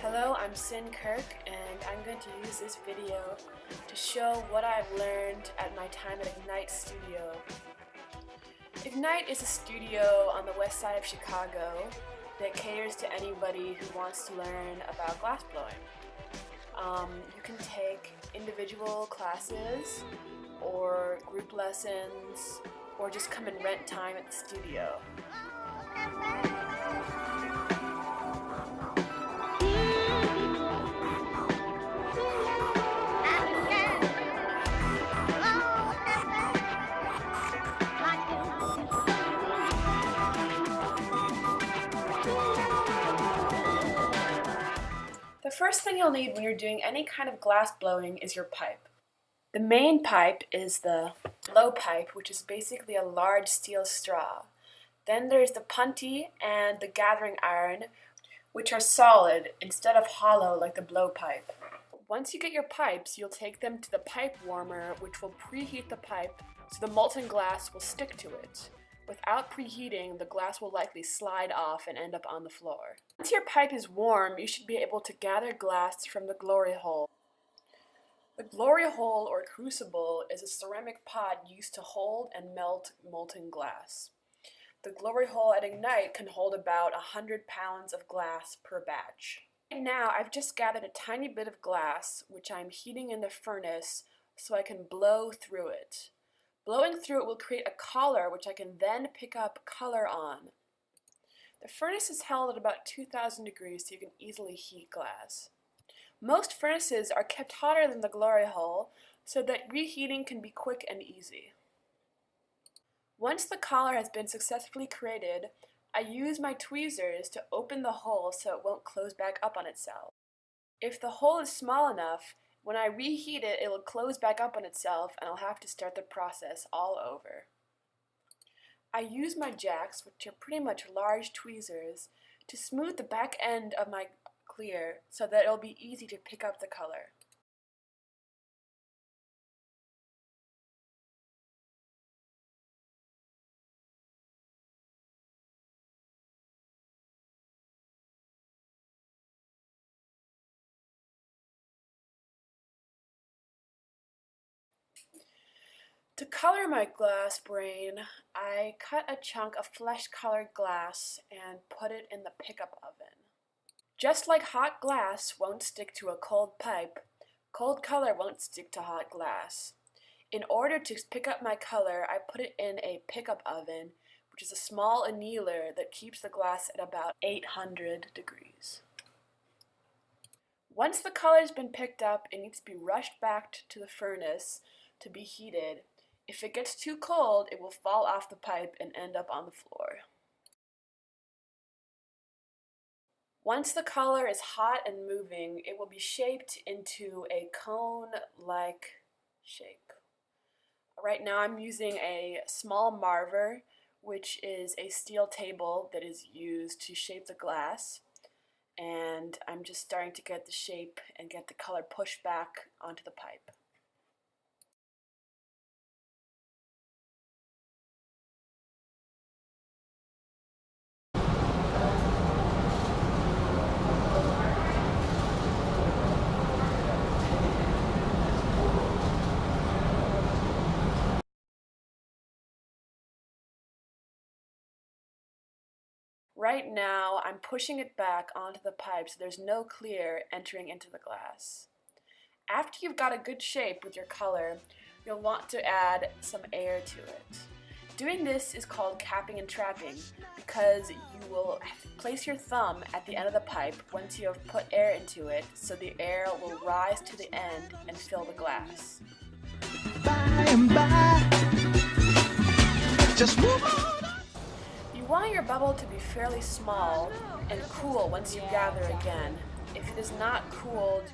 Hello, I'm Cyn Kirk, and I'm going to use this video to show what I've learned at my time at Ignite Studio. Ignite is a studio on the west side of Chicago that caters to anybody who wants to learn about glass blowing. You can take individual classes or group lessons or just come and rent time at the studio. The first thing you'll need when you're doing any kind of glass blowing is your pipe. The main pipe is the blow pipe, which is basically a large steel straw. Then there's the punty and the gathering iron, which are solid instead of hollow like the blow pipe. Once you get your pipes, you'll take them to the pipe warmer, which will preheat the pipe so the molten glass will stick to it. Without preheating, the glass will likely slide off and end up on the floor. Once your pipe is warm, you should be able to gather glass from the glory hole. The glory hole or crucible is a ceramic pot used to hold and melt molten glass. The glory hole at Ignite can hold about 100 pounds of glass per batch. Right now, I've just gathered a tiny bit of glass, which I'm heating in the furnace so I can blow through it. Blowing through it will create a collar which I can then pick up color on. The furnace is held at about 2,000 degrees so you can easily heat glass. Most furnaces are kept hotter than the glory hole so that reheating can be quick and easy. Once the collar has been successfully created, I use my tweezers to open the hole so it won't close back up on itself. If the hole is small enough, when I reheat it, it will close back up on itself and I'll have to start the process all over. I use my jacks, which are pretty much large tweezers, to smooth the back end of my clear so that it'll be easy to pick up the color. To color my glass brain, I cut a chunk of flesh-colored glass and put it in the pickup oven. Just like hot glass won't stick to a cold pipe, cold color won't stick to hot glass. In order to pick up my color, I put it in a pickup oven, which is a small annealer that keeps the glass at about 800 degrees. Once the color has been picked up, it needs to be rushed back to the furnace to be heated. If it gets too cold, it will fall off the pipe and end up on the floor. Once the color is hot and moving, it will be shaped into a cone-like shape. Right now I'm using a small marver, which is a steel table that is used to shape the glass. And I'm just starting to get the shape and get the color pushed back onto the pipe. Right now, I'm pushing it back onto the pipe so there's no clear entering into the glass. After you've got a good shape with your color, you'll want to add some air to it. Doing this is called capping and trapping because you will place your thumb at the end of the pipe once you have put air into it so the air will rise to the end and fill the glass. By and by, just move on. You want your bubble to be fairly small and cool once you gather again. If it is not cooled,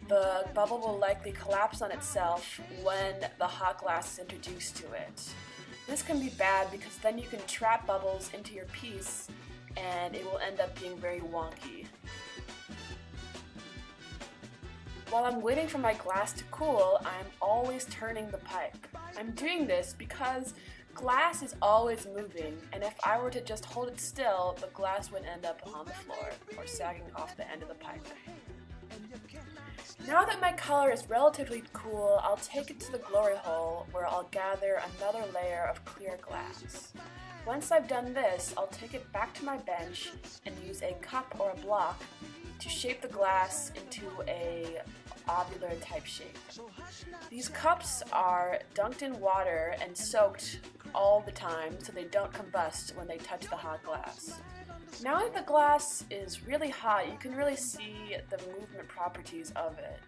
the bubble will likely collapse on itself when the hot glass is introduced to it. This can be bad because then you can trap bubbles into your piece and it will end up being very wonky. While I'm waiting for my glass to cool, I'm always turning the pipe. I'm doing this because glass is always moving, and if I were to just hold it still, the glass would end up on the floor or sagging off the end of the pipe. Now that my color is relatively cool, I'll take it to the glory hole where I'll gather another layer of clear glass. Once I've done this, I'll take it back to my bench and use a cup or a block to shape the glass into a ovular type shape. These cups are dunked in water and soaked all the time so they don't combust when they touch the hot glass. Now that the glass is really hot, you can really see the movement properties of it.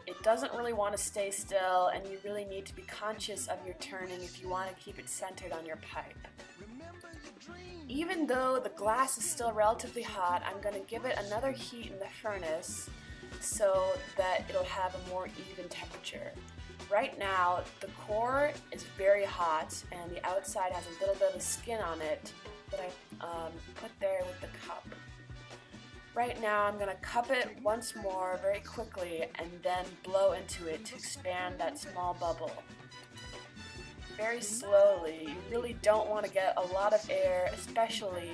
It doesn't really want to stay still, and you really need to be conscious of your turning if you want to keep it centered on your pipe. Even though the glass is still relatively hot, I'm going to give it another heat in the furnace so that it'll have a more even temperature. Right now, the core is very hot and the outside has a little bit of skin on it that I put there with the cup. Right now, I'm going to cup it once more very quickly and then blow into it to expand that small bubble. Very slowly. You really don't want to get a lot of air, especially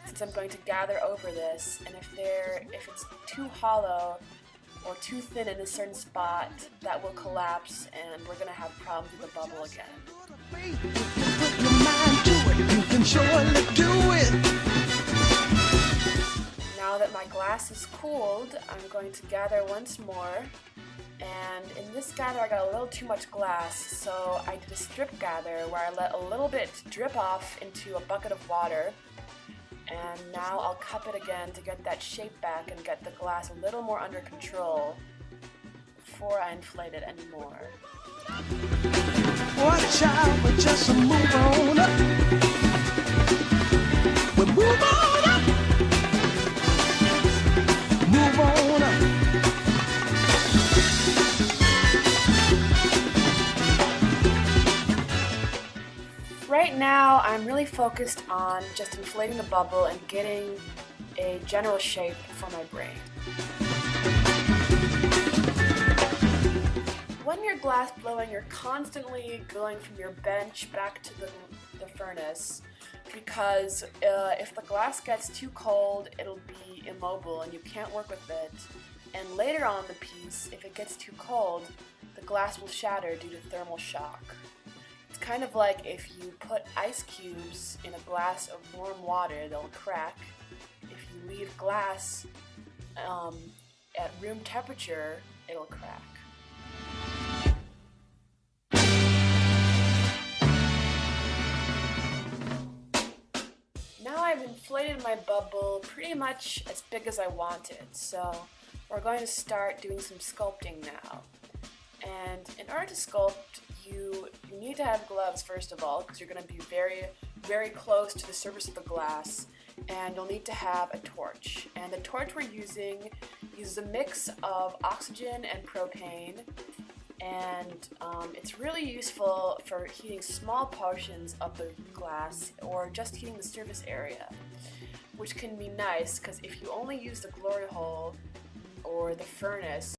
since I'm going to gather over this, and if it's too hollow or too thin in a certain spot, that will collapse and we're going to have problems with the bubble again. Now that my glass is cooled, I'm going to gather once more. And in this gather I got a little too much glass, so I did a strip gather where I let a little bit drip off into a bucket of water. And now I'll cup it again to get that shape back and get the glass a little more under control before I inflate it anymore. Watch out, but just move on up. Well, move on up. Move on up. Right now, I'm really focused on just inflating the bubble and getting a general shape for my brain. When you're glass blowing, you're constantly going from your bench back to the furnace because if the glass gets too cold, it'll be immobile and you can't work with it. And later on in the piece, if it gets too cold, the glass will shatter due to thermal shock. It's kind of like if you put ice cubes in a glass of warm water, they'll crack. If you leave glass at room temperature, it'll crack. Now I've inflated my bubble pretty much as big as I want it, so we're going to start doing some sculpting now. And in order to sculpt, you need to have gloves first of all, because you're going to be very, very close to the surface of the glass, and you'll need to have a torch. And the torch we're using uses a mix of oxygen and propane, and it's really useful for heating small portions of the glass or just heating the surface area, which can be nice because if you only use the glory hole or the furnace,